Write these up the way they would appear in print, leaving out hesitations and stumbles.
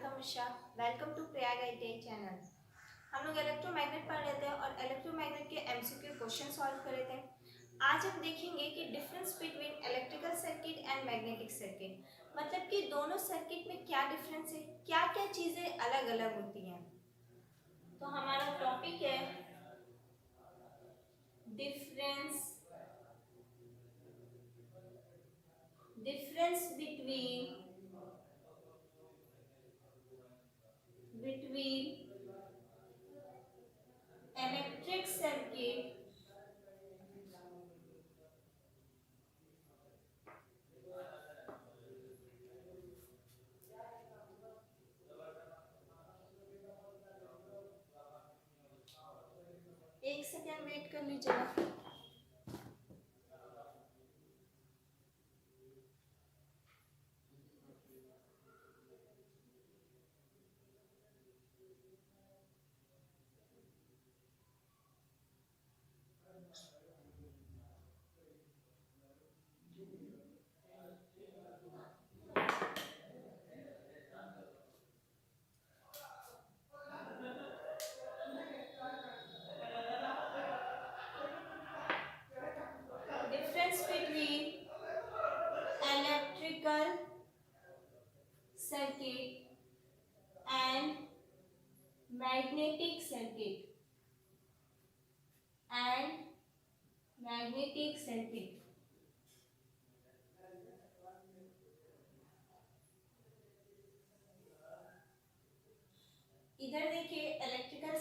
स्वागतम Mishra. Welcome to Prayag ITI channel. हम लोग इलेक्ट्रोमैग्नेट पढ़ रहे थे और इलेक्ट्रोमैग्नेट के एमसीक्यू क्वेश्चन सॉल्व कर रहे थे। आज हम देखेंगे कि difference between electrical circuit and magnetic circuit, मतलब कि दोनों सर्किट में क्या डिफरेंस है, क्या क्या चीजें अलग अलग होती हैं। तो हमारा टॉपिक है difference difference between electric circuit एक सेकेंड वेट कर लीजिएगा। Difference between electrical circuit and magnetic circuit. इधर देखिए इलेक्ट्रिकल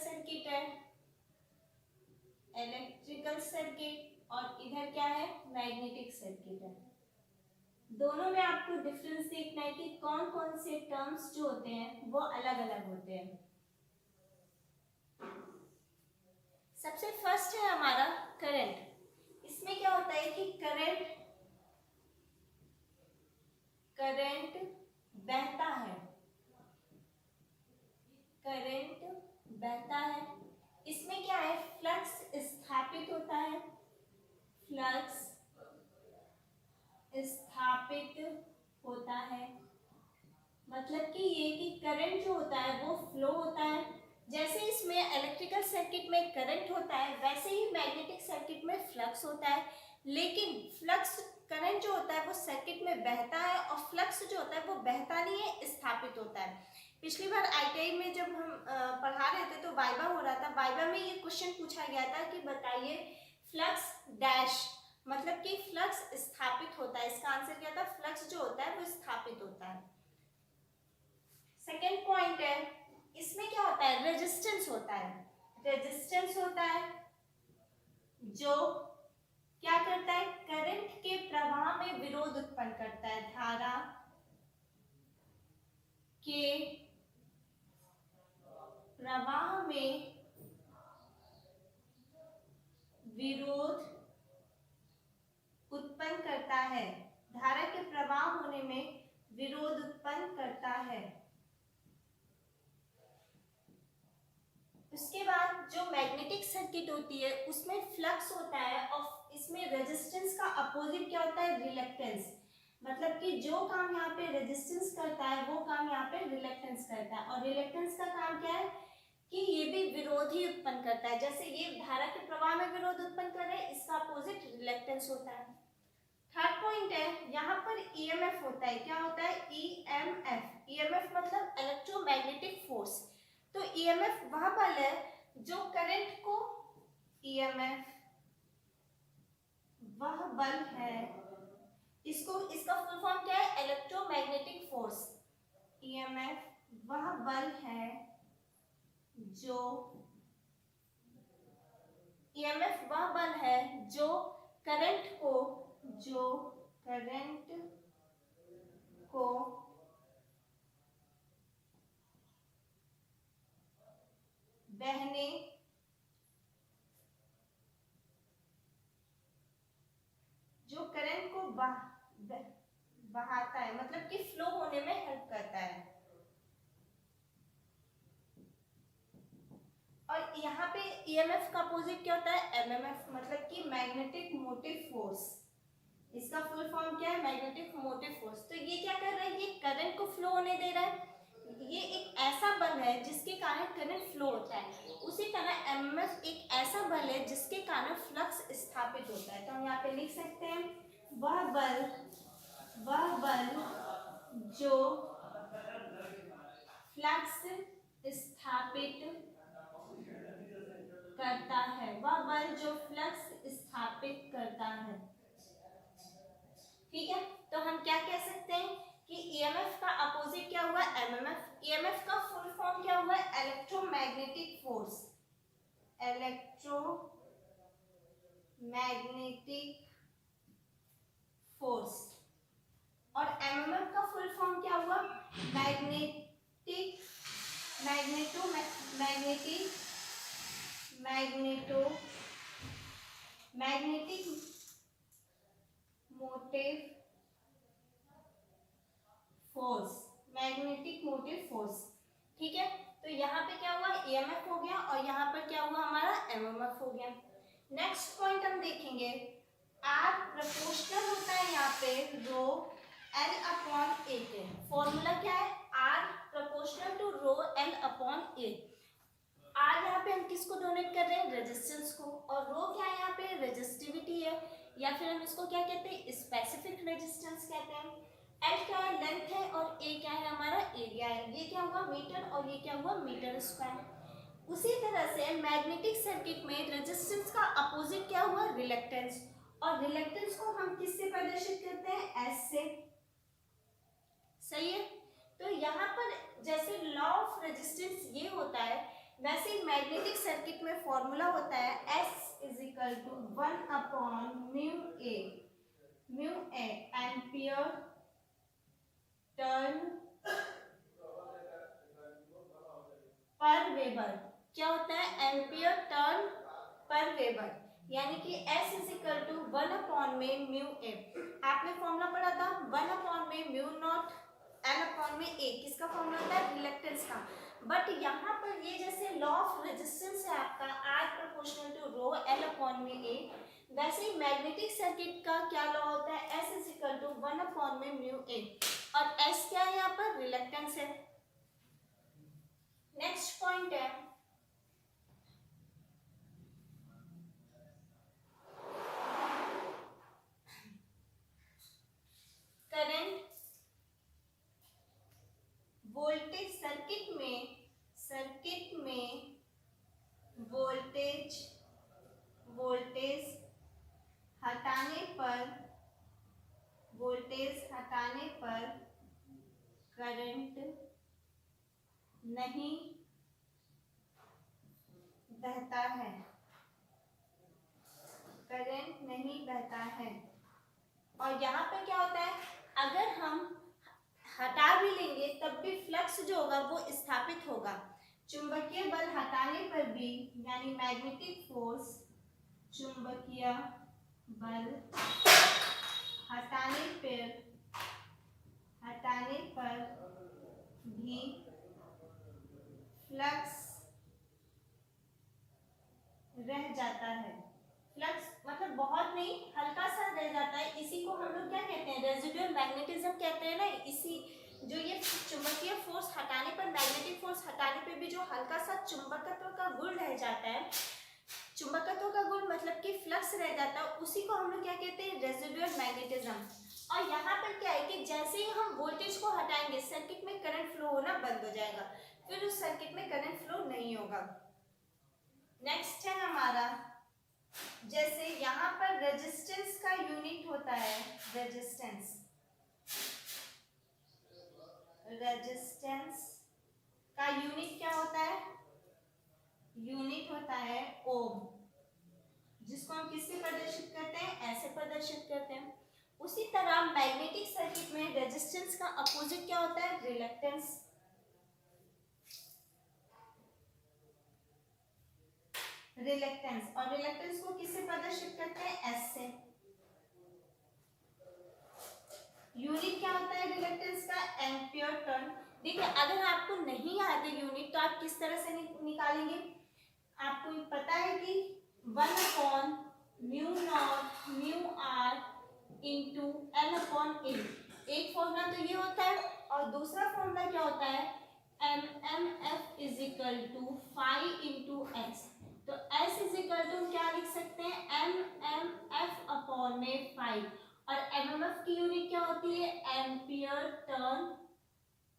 सर्किट और इधर क्या है, मैग्नेटिक सर्किट है। दोनों में आपको डिफरेंस देखना है कि कौन कौन से टर्म्स जो होते हैं वो अलग अलग होते हैं। सबसे फर्स्ट है हमारा करंट। इसमें क्या होता है कि करंट बहता है, इसमें क्या है, फ्लक्स स्थापित होता है, मतलब कि ये कि करंट जो होता है वो फ्लो होता है। जैसे इसमें इलेक्ट्रिकल सर्किट में करंट होता है वैसे ही मैग्नेटिक सर्किट में फ्लक्स होता है, लेकिन फ्लक्स करंट जो होता है वो सर्किट में बहता है और फ्लक्स जो होता है वो बहता नहीं है, स्थापित होता है। पिछली बार आईटीआई में जब हम पढ़ा रहे थे तो वाइवा हो रहा था, वाइवा में ये क्वेश्चन पूछा गया था कि बताइए फ्लक्स डैश, मतलब कि फ्लक्स स्थापित होता है। इसका आंसर क्या था, फ्लक्स जो होता है वो स्थापित होता है। सेकेंड पॉइंट है, इसमें क्या होता है, रेजिस्टेंस होता है जो क्या करता है, करंट के प्रवाह में विरोध उत्पन्न करता है, धारा के प्रवाह में विरोध उत्पन्न करता है, धारा के प्रवाह होने में विरोध उत्पन्न करता है। उसके बाद जो मैग्नेटिक सर्किट होती है उसमें फ्लक्स होता है और इसमें रेजिस्टेंस का अपोजिट क्या होता है, रिलक्टेंस, मतलब कि जो काम यहाँ पे रेजिस्टेंस करता है वो काम यहाँ पे रिलक्टेंस करता है। और रिलक्टेंस का काम क्या है कि ये भी विरोध ही उत्पन्न करता है। जैसे ये धारा के प्रवाह में विरोध उत्पन्न कर रहे हैं, इसका अपोजिट रिलक्टेंस होता है। थर्ड पॉइंट है, यहाँ पर ईएमएफ होता है। क्या होता है, ईएमएफ मतलब इलेक्ट्रोमैग्नेटिक फोर्स। तो ईएमएफ वह बल है जो करंट को, ईएमएफ वह बल है, इसका फुल फॉर्म क्या है, इलेक्ट्रोमैग्नेटिक फोर्स। ईएमएफ वह बल है जो, ईएमएफ वह बल है जो करंट को बहने बहाता है, मतलब कि फ्लो होने में हेल्प करता है। और यहाँ पे ईएमएफ का अपोजिट क्या होता है, एमएमएफ, मतलब कि मैग्नेटिक मोटिव फोर्स। इसका फुल फॉर्म क्या है, मैग्नेटिक मोटिव फोर्स। तो ये क्या कर रहा है, ये करंट को फ्लो होने दे रहा है, ये एक ऐसा बल है जिसके कारण करंट फ्लो होता है। उसी तरह एमएमएफ एक ऐसा बल है जिसके कारण फ्लक्स स्थापित होता है। तो हम यहाँ पे लिख सकते हैं वह बल जो फ्लक्स स्थापित करता है, वह बल जो फ्लक्स स्थापित करता है। ठीक है, तो हम क्या कह सकते हैं कि ईएमएफ का अपोजिट क्या हुआ, एमएमएफ। ईएमएफ का फुल फॉर्म क्या हुआ, इलेक्ट्रोमैग्नेटिक फोर्स, इलेक्ट्रोमैग्नेटिक फोर्स। और एमएमएफ का फुल फॉर्म क्या हुआ, मैग्नेटिक मोटिव फोर्स। ठीक है, तो यहाँ पे क्या हुआ, ईएमएफ हो गया और यहाँ पर क्या हुआ हमारा, एमएमएफ हो गया। नेक्स्ट पॉइंट हम देखेंगे, आर प्रोपोर्शनल होता है यहाँ पे रो एल अपॉन ए के। फॉर्मूला क्या है, R proportional to rho L upon A. R यहाँ पे हम किसको डोनेट कर रहे हैं, रेजिस्टेंस को, और रो क्या है यहाँ पे, रेजिस्टिविटी है, या फिर हम इसको क्या कहते हैं, स्पेसिफिक रेजिस्टेंस कहते हैं। एल क्या है, लेंथ है, और ए क्या है, हमारा एरिया है। ये क्या हुआ, मीटर, और ये क्या हुआ, मीटर स्क्वायर। उसी तरह से मैग्नेटिक सर्किट में रेजिस्टेंस का अपोजिट क्या हुआ, रिलक्टेंस, और रिलक्टेंस को हम किससे प्रदर्शित करते हैं, एस से। सही है, तो यहाँ पर जैसे लॉ ऑफ रेजिस्टेंस ये होता है, वैसे मैग्नेटिक सर्किट में फॉर्मूला होता है S is equal to 1 upon mu A ampere turn per weber. क्या होता है, एम्पियर टर्न पर वेबर, यानी कि S is equal to 1 upon में म्यू ए। आपने फॉर्मूला पढ़ा था 1 अपॉन में म्यू नॉट एल अपॉन में ए, किसका फॉर्मूला होता है, रिलक्टेंस का। बट यहाँ पर ये जैसे लॉ ऑफ रेजिस्टेंस है आपका R proportional to rho L upon में ए, वैसे ही मैग्नेटिक सर्किट का क्या लॉ होता है, S is equal to 1 upon में म्यू ए, और एस क्या है यहाँ पर, रिलक्टेंस है। नेक्स्ट पॉइंट है करंट वोल्टेज। सर्किट में वोल्टेज हटाने पर करंट नहीं बहता है। और यहाँ पे क्या होता है, अगर हम हटा भी लेंगे तब भी फ्लक्स जो होगा वो स्थापित होगा। चुंबकीय बल हटाने पर भी, यानी मैग्नेटिक फोर्स, चुंबकीय बल हटाने पर भी फ्लक्स रह जाता है। फ्लक्स मतलब बहुत नहीं, हल्का सा रह जाता है। इसी को हम लोग क्या कहते हैं, रेजिडुअल मैग्नेटिज्म कहते हैं ना। इसी जो ये चुंबकीय फोर्स हटाने पर, मैग्नेटिक फोर्स हटाने पर भी जो हल्का सा चुंबकत्व का गुण रह जाता है, चुंबकत्व का गुण मतलब कि फ्लक्स रह जाता है, उसी को हम लोग क्या कहते हैं, रेजिडुअल मैग्नेटिज्म। और यहाँ पर क्या है कि जैसे ही हम वोल्टेज को हटाएंगे सर्किट में करंट फ्लो होना बंद हो जाएगा, फिर उस सर्किट में करंट फ्लो नहीं होगा। नेक्स्ट है हमारा, जैसे यहाँ पर रेजिस्टेंस का यूनिट होता है, रेजिस्टेंस का यूनिट क्या होता है, यूनिट होता है ओम, जिसको हम किससे प्रदर्शित करते हैं, ऐसे प्रदर्शित करते हैं। उसी तरह मैग्नेटिक सर्किट में रेजिस्टेंस का अपोजिट क्या होता है, रिलक्टेंस। और रिलक्टेंस को किससे प्रदर्शित करते हैं, एस से। यूनिट क्या होता है रिलक्टेंस का, एम्पियर टर्न। देखिए अगर आपको नहीं आते यूनिट तो आप किस तरह से निकालेंगे, आपको पता है कि 1 upon mu not mu R into L upon A. एक फॉर्मूला तो ये होता है, और दूसरा फॉर्मूला क्या होता है, MMF is equal to 5 into S. तो S इज इक्वल टू क्या लिख सकते हैं, MMF अपॉन में 5, और MMF की यूनिट क्या होती है, एम्पियर टर्न,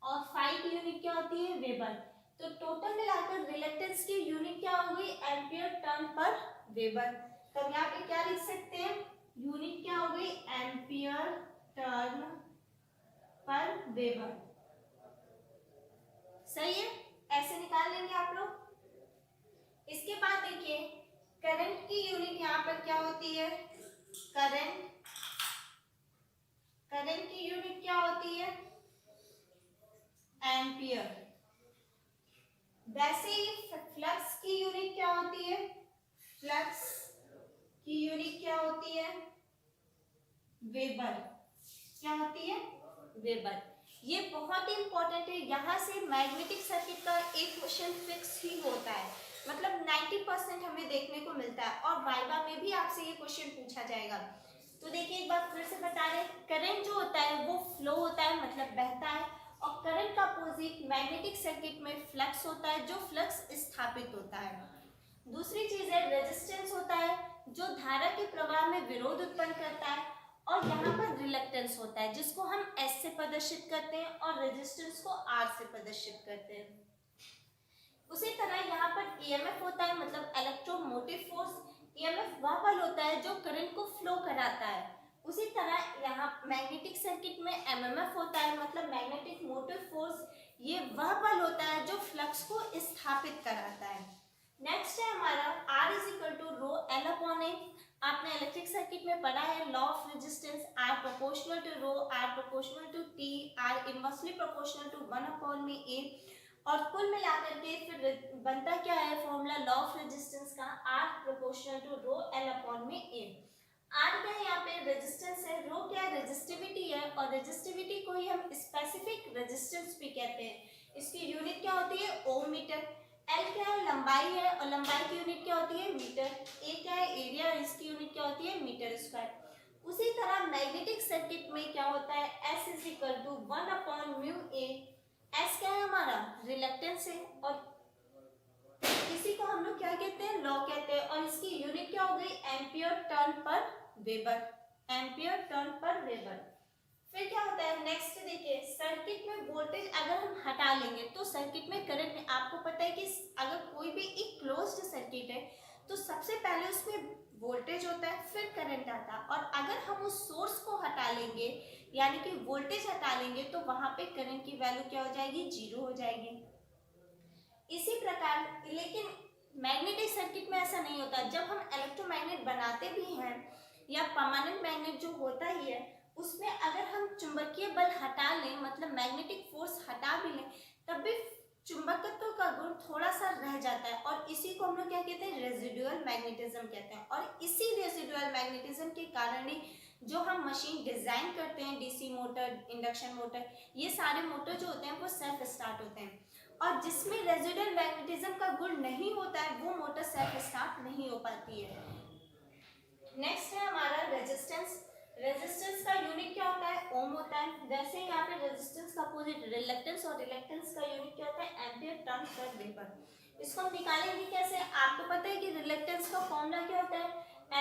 और 5 की यूनिट क्या होती है, वेबर। तो टोटल मिलाकर रिलक्टेंस की यूनिट क्या होगी, एम्पियर टर्न पर वेबर। तो हम यहाँ पे क्या लिख सकते हैं, यूनिट क्या होगी, एम्पियर टर्न पर वेबर। सही है, ऐसे निकाल लेंगे आप लोग। इसके बाद देखिए करंट की यूनिट यहाँ पर क्या होती है, करंट की यूनिट क्या होती है, एम्पियर। वैसे ही फ्लक्स की यूनिट क्या होती है, फ्लक्स की यूनिट क्या होती है, वेबर। क्या होती है, वेबर। ये बहुत ही इंपॉर्टेंट है, यहाँ से मैग्नेटिक सर्किट का एक क्वेश्चन फिक्स ही होता है, मतलब 90% हमें देखने को मिलता है, और वाइवा में भी आपसे ये क्वेश्चन पूछा जाएगा। तो देखिए एक बार फिर से बता रहे, करंट जो होता है वो फ्लो होता है, मतलब बहता है, और करंट का अपोजिट मैग्नेटिक सर्किट में फ्लक्स होता है, जो फ्लक्स स्थापित होता है। दूसरी चीज है रेजिस्टेंस होता है, जो धारा के प्रवाह में विरोध उत्पन्न करता है, और यहाँ पर रिलक्टेंस होता है, जिसको हम S से प्रदर्शित करते हैं, और रेजिस्टेंस को R से प्रदर्शित करते हैं। उसी तरह यहाँ पर EMF होता है, मतलब इलेक्ट्रोमोटिव फोर्स। EMF वह बल होता है जो करंट को फ्लो कराता है। उसी तरह यहाँ मैग्नेटिक सर्किट में MMF होता है, मतलब मैग्नेटिक मोटिव फोर्स। ये वह बल होता है जो फ्लक्स को स्थापित कराता है। नेक्स्ट है हमारा R is equal to rho L upon A. आपने इलेक्ट्रिक सर्किट में पढ़ा है law of resistance, R proportional to rho, R proportional to T, R inversely proportional to 1 upon में A। और कुल मिलाकर के फिर बनता क्या है फॉर्मूला लॉ ऑफ रेजिस्टेंस का, R proportional to rho L upon में A। R क्या है यहाँ पे, रेजिस्टेंस है, रो क्या है, रेजिस्टिविटी है, और रेजिस्टिविटी को ही हम स्पेसिफिक रेजिस्टेंस भी कहते हैं। इसकी यूनिट क्या होती है, ओम मीटर। L क्या है, लंबाई है, और लंबाई की यूनिट क्या होती है, मीटर। A क्या है, एरिया, इसकी यूनिट क्या होती है, मीटर स्क्वायर। उसी तरह मैग्नेटिक सर्किट में क्या होता है, S is equal to 1 upon mu A। S क्या है हमारा, रिलक्टेंस है, और इसी को हम लोग क्या कहते हैं, लॉ कहते हैं, और इसकी यूनिट क्या हो गई, ampere turn per weber, ampere turn per weber. फिर क्या होता है नेक्स्ट, देखिए सर्किट में वोल्टेज अगर हम हटा लेंगे तो सर्किट में करंट में, आपको पता है कि अगर कोई भी एक क्लोज्ड सर्किट है तो सबसे पहले उसमें वोल्टेज होता है, फिर करंट आता है, और अगर हम उस सोर्स को हटा लेंगे यानी कि वोल्टेज हटा लेंगे तो वहां पे करंट की वैल्यू क्या हो जाएगी, जीरो हो जाएगी। इसी प्रकार लेकिन मैग्नेटिक सर्किट में ऐसा नहीं होता। जब हम इलेक्ट्रोमैग्नेट बनाते भी हैं या परमानेंट मैग्नेट जो होता ही है, उसमें अगर हम चुंबकीय बल हटा लें, मतलब मैग्नेटिक फोर्स हटा भी लें, तब भी चुंबकत्व का गुण थोड़ा सा रह जाता है, और इसी को हम लोग क्या कहते हैं, रेजिडुअल मैग्नेटिज्म कहते हैं। और इसी रेजिडुअल मैग्नेटिज्म के कारण ही जो हम मशीन डिजाइन करते हैं, डीसी मोटर, इंडक्शन मोटर, ये सारे मोटर जो होते हैं वो सेल्फ स्टार्ट होते हैं, और जिसमें रेजिडुअल मैग्नेटिज्म का गुण नहीं होता है वो मोटर सेल्फ स्टार्ट नहीं हो पाती है। नेक्स्ट है हमारा रेजिस्टेंस। रेजिस्टेंस का यूनिट क्या होता है, ओम होता है। जैसे यहाँ पे रेजिस्टेंस का अपोजिट रिलक्टेंस, और रिलक्टेंस का यूनिट क्या होता है, एम्पियर टर्न पर वेबर। इसको हम निकालेंगे कैसे, आपको पता है कि रिलक्टेंस का फॉर्मूला क्या होता है,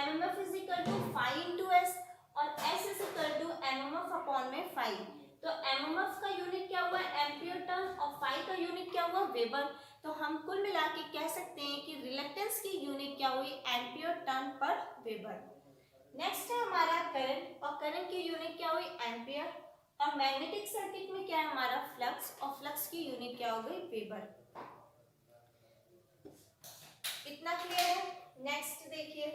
MMF is equal to 5 into S, और S is equal to MMF upon में 5। तो MMF का यूनिट क्या हुआ, एम्पियर टर्न, और 5 का यूनिट क्या हुआ, वेबर। तो हम कुल मिला के कह सकते हैं कि रिलक्टेंस की यूनिट क्या हुई, ampere turn per weber. Next है हमारा करंट, और करंट की यूनिट क्या हुई, एम्पियर। और मैग्नेटिक सर्किट में क्या है हमारा, फ्लक्स, और फ्लक्स की यूनिट क्या हो गई, वेबर। इतना क्लियर है। नेक्स्ट देखिए,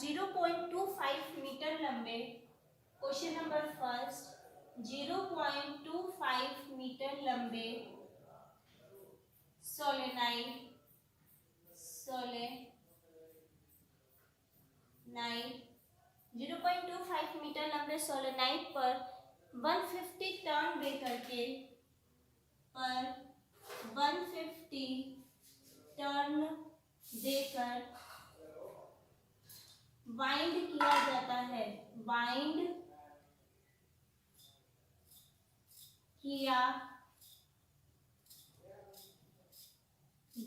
0.25 मीटर लंबे, क्वेश्चन नंबर फर्स्ट, 0.25 मीटर लंबे सोलेनाइड 0.25 मीटर लंबे सोलेनाइड पर 150 टर्न दे करके देकर वाइंड किया जाता है, वाइंड किया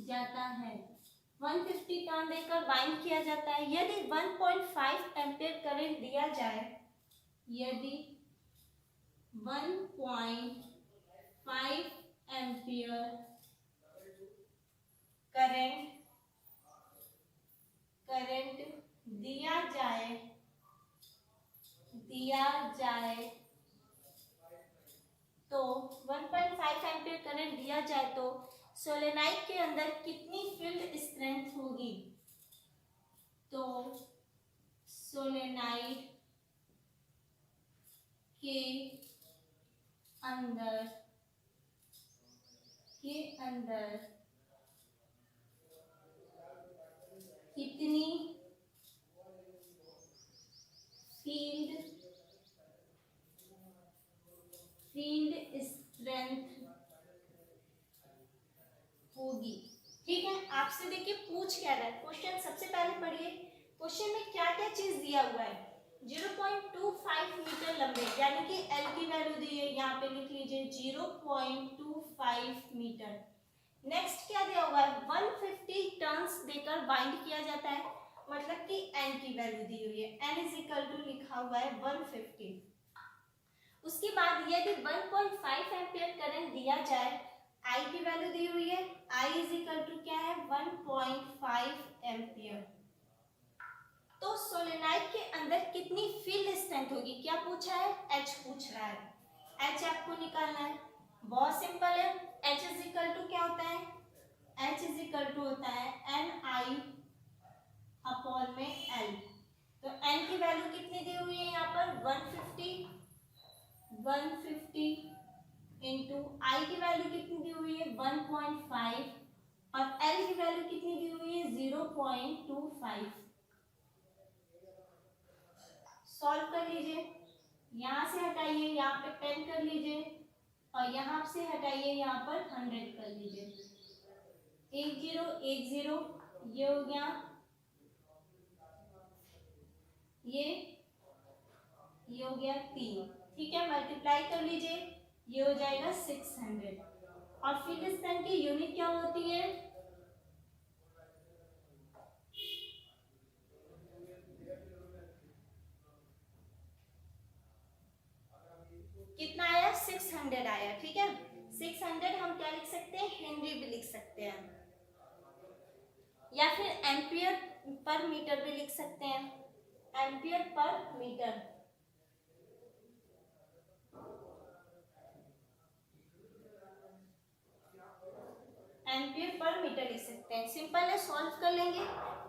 जाता है, 150 टर्न देकर वाइंड किया जाता है। यदि 1.5 एम्पीयर करंट दिया जाए, यदि 1.5 एम्पीयर करंट दिया जाए तो 1.5 एम्पीयर करंट दिया जाए तो सोलेनाइड के अंदर कितनी फील्ड स्ट्रेंथ होगी? तो सोलेनाइड के अंदर कितनी फील्ड स्ट्रेंथ होगी? ठीक है, आपसे देखिए पूछ क्या रहा है क्वेश्चन। सबसे पहले पढ़िए क्वेश्चन में क्या क्या चीज दिया हुआ है। 0.25 मीटर लंबे, यानी कि एल की वैल्यू दी है, यहाँ पे लिख लीजिए 0.25 मीटर। नेक्स्ट क्या दिया हुआ है, 150 टर्न्स देकर बाइंड किया जाता है, मतलब कि एन की वैल्यू दी हुई है, एन इज इक्वल टू लिखा हुआ है 150। उसके बाद यदि 1.5 एम्पीयर करंट दिया जाए, आई की वैल्यू दी हुई है, आई इज इक्वल टू क्या है 1.5 एम्पीयर। तो सोलेनाइड के अंदर कितनी फील्ड स्ट्रेंथ होगी? क्या पूछा है? एच पूछ रहा है। एच आपको निकालना है, बहुत सिंपल है। एच इज इक्वल टू क्या होता है? एच इज इक्वल टू होता है एन आई अपॉन में एल। तो एन की वैल्यू कितनी दी हुई है यहाँ पर 150 इंटू आई की वैल्यू कितनी दी हुई है 1.5 और एल की वैल्यू कितनी दी हुई है 0.25। सॉल्व कर लीजिए, यहाँ से हटाइए, यहाँ पे 10 कर लीजिए और यहाँ से हटाइए, यहाँ पर 100 कर लीजिए। 1 0 1 0 ये हो गया, ये हो गया 3। ठीक है, मल्टीप्लाई कर लीजिए, ये हो जाएगा 600। और फील्ड स्ट्रेंथ की यूनिट क्या होती है? कितना आया? 600 आया। ठीक है, 600 हम क्या लिख सकते हैं? हेनरी भी लिख सकते हैं, या फिर एम्पियर पर मीटर भी लिख सकते हैं, ampere per metre. Ampere per metre लिख सकते हैं, सिंपल है, सॉल्व कर लेंगे।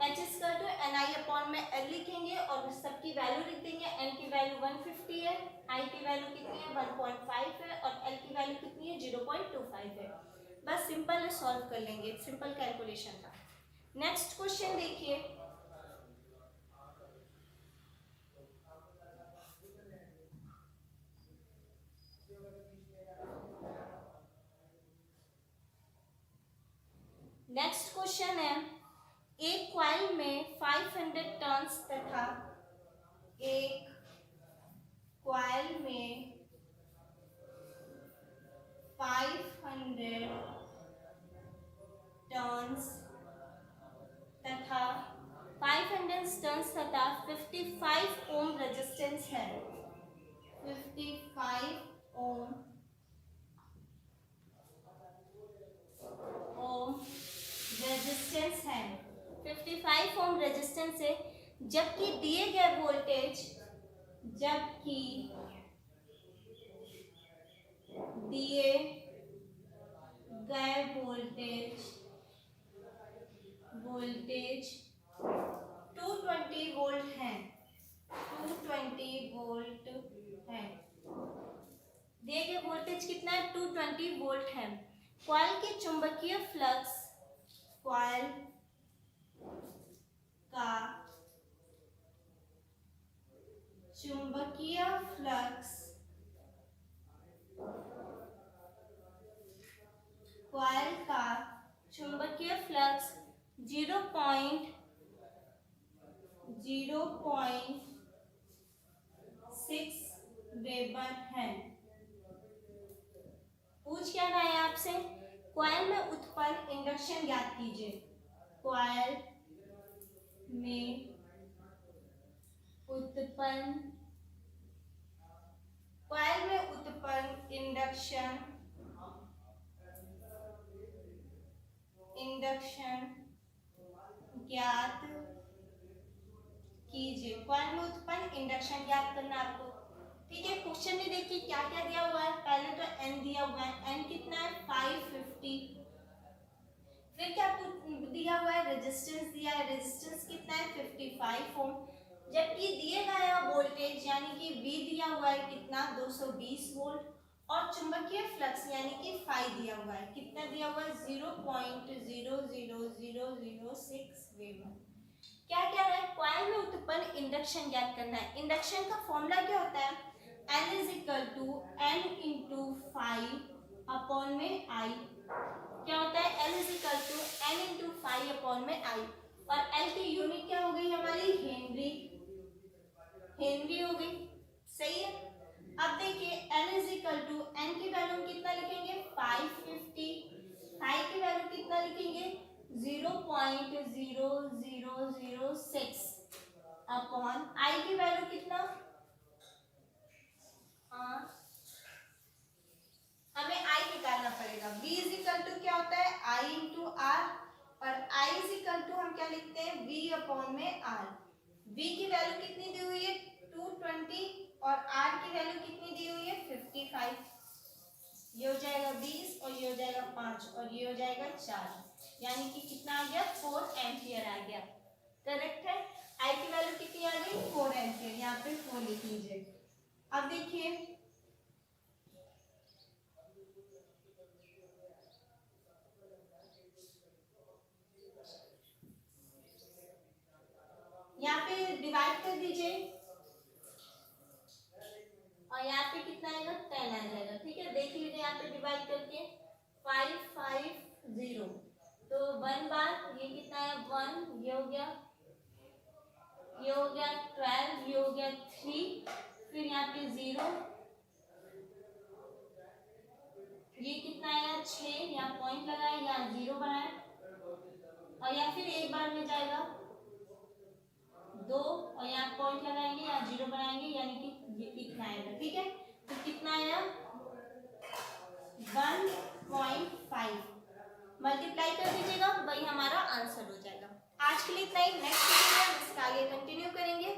H square to N I upon में एल लिखेंगे और सबकी वैल्यू लिख देंगे। एन की वैल्यू 150 है, आई की वैल्यू कितनी है 1.5 है और एल की वैल्यू कितनी है 0.25 है। बस सिंपल है, सॉल्व कर लेंगे, सिंपल कैलकुलेशन था। नेक्स्ट क्वेश्चन देखिए, नेक्स्ट क्वेश्चन है, एक कॉइल में 500 टर्न्स तथा एक कॉइल में 500 टर्न्स तथा 55 ओम रेजिस्टेंस है, 55 ओम रेजिस्टेंस है, 55 ओम रेजिस्टेंस है, जबकि दिए गए वोल्टेज 220 वोल्ट है, 220 वोल्ट है, दिए गए वोल्टेज कितना है, 220 वोल्ट है। कॉइल के चुंबकीय फ्लक्स, कॉइल का चुंबकीय फ्लक्स, कॉइल का चुंबकीय फ्लक्स 0.06 वेबर है। पूछ क्या रहा है आपसे, कॉइल में उत्पन्न इंडक्शन ज्ञात कीजिए। कॉइल में उत्पन्न इंडक्शन ज्ञात कीजिए। कॉइल में उत्पन्न इंडक्शन ज्ञात करना आपको, ठीक है। क्वेश्चन में देखिए क्या क्या दिया हुआ है। पहले तो n दिया हुआ है, n कितना है 550। फिर क्या दिया हुआ है, रेजिस्टेंस दिया है, रेजिस्टेंस कितना है 55 ओम। जबकि दिए गया वोल्टेज यानी कि V दिया हुआ है कितना 220 वोल्ट, और चुंबकीय फ्लक्स यानी कि फाई दिया हुआ है, कितना दिया हुआ है 0.00006 वेबर। क्या क्या है, कॉइल में उत्पन्न इंडक्शन ज्ञात करना है। इंडक्शन का फॉर्मूला क्या होता है, L is equal to N into 5 upon में I। क्या होता है, L is equal to N into 5 upon में I, और L की यूनिट क्या हो गई हमारी, हेनरी, हेनरी हो गई, सही है। अब देखिए L is equal to N की वैल्यू कितना लिखेंगे 550, I की वैल्यू कितना लिखेंगे 0.0006 अपॉन I की वैल्यू कितना, हमें I निकालना पड़ेगा। V इज इक्वल टू क्या होता है I इंटू R, और I इज इक्वल टू हम क्या लिखते हैं V अपॉन में R। V की वैल्यू कितनी दी हुई है 220, और R की वैल्यू कितनी दी हुई है 55। ये हो जाएगा 20, और ये हो जाएगा 5, और ये हो जाएगा 4, यानी कि कितना आ गया 4 एम्पियर आ गया। करेक्ट है। I की वैल्यू कितनी आ गई 4 एम्पियर, यहाँ पे 4 लिख लीजिए। अब देखिए यहाँ पे डिवाइड कर दीजिए, और यहाँ पे कितना आएगा 10 आ जाएगा, ठीक है। देख लीजिए यहाँ पे डिवाइड करके 550, तो 1 बार ये कितना है 1, ये हो गया 12, ये हो गया 3, फिर यहाँ पे 0, ये कितना आया 6, यहाँ पॉइंट लगाए, यहाँ 0 बनाए, और यहाँ फिर एक बार में जाएगा 2, और यहाँ पॉइंट लगाएंगे, यहाँ 0 बनाएंगे, यानी कि ये इतना आएगा, ठीक है। तो कितना आया 1.5, मल्टीप्लाई कर दीजिएगा, वही हमारा आंसर हो जाएगा। आज के लिए इतना ही, नेक्स्ट वीडियो में हम इसका आगे कंटिन्यू करेंगे।